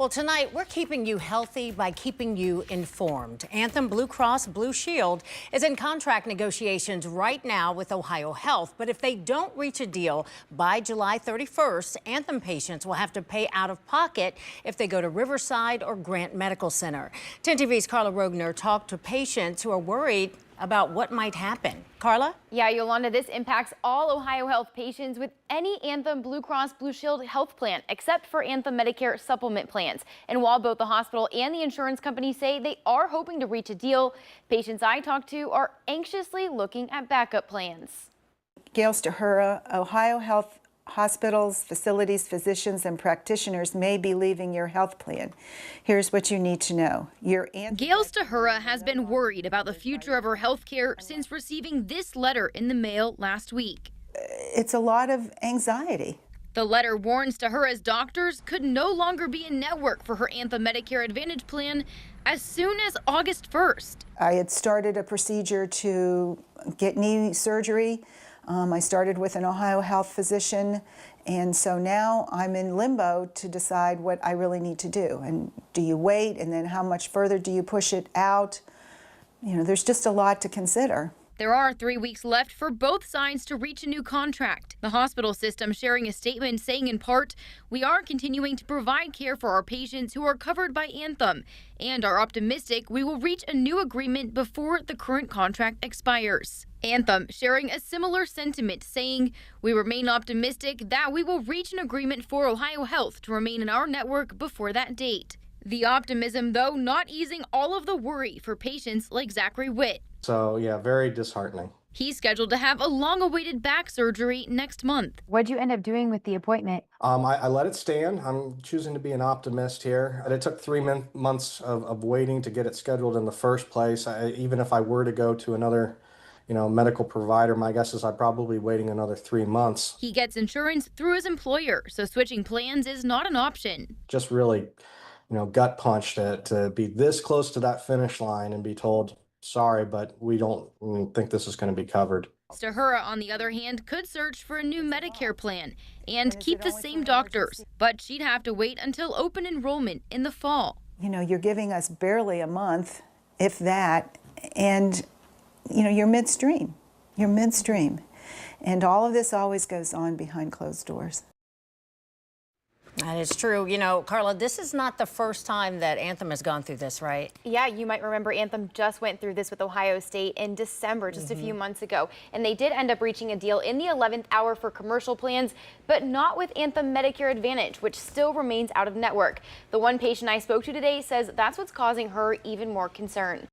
Well, tonight we're keeping you healthy by keeping you informed. Anthem Blue Cross Blue Shield is in contract negotiations right now with OhioHealth, but if they don't reach a deal by July 31st, Anthem patients will have to pay out of pocket if they go to Riverside or Grant Medical Center. 10 TV's Carla Rogner talked to patients who are worried about what might happen. Carla? Yeah, Yolanda, this impacts all OhioHealth patients with any Anthem Blue Cross Blue Shield health plan, except for Anthem Medicare supplement plans. And while both the hospital and the insurance company say they are hoping to reach a deal, patients I talked to are anxiously looking at backup plans. Gail Stahura, OhioHealth hospitals, facilities, physicians, and practitioners may be leaving your health plan. Here's what you need to know. Gail Stahura has been worried about the future of her health care since receiving this letter in the mail last week. It's a lot of anxiety. The letter warns Stahura's doctors could no longer be in network for her Anthem Medicare Advantage plan as soon as August 1st. I had started a procedure to get knee surgery. I started with an OhioHealth physician, and so now I'm in limbo to decide what I really need to do. And do you wait, and then how much further do you push it out? You know, there's just a lot to consider. There are 3 weeks left for both sides to reach a new contract. The hospital system sharing a statement saying in part, "We are continuing to provide care for our patients who are covered by Anthem and are optimistic we will reach a new agreement before the current contract expires." Anthem sharing a similar sentiment, saying, "We remain optimistic that we will reach an agreement for OhioHealth to remain in our network before that date." The optimism, though, not easing all of the worry for patients like Zachary Witt. So, yeah, very disheartening. He's scheduled to have a long-awaited back surgery next month. What'd you end up doing with the appointment? I let it stand. I'm choosing to be an optimist here. It took 3 months of waiting to get it scheduled in the first place. Even if I were to go to another medical provider, my guess is I'd probably be waiting another 3 months. He gets insurance through his employer, so switching plans is not an option. Just really, gut punch to be this close to that finish line and be told, sorry, but we don't think this is going to be covered. Stahura, on the other hand, could search for a new Medicare plan and keep the same doctors, but she'd have to wait until open enrollment in the fall. You're giving us barely a month, if that, and you're midstream. You're midstream. And all of this always goes on behind closed doors. That is true. Carla, this is not the first time that Anthem has gone through this, right? Yeah, you might remember Anthem just went through this with Ohio State in December, just a few months ago. And they did end up reaching a deal in the 11th hour for commercial plans, but not with Anthem Medicare Advantage, which still remains out of network. The one patient I spoke to today says that's what's causing her even more concern.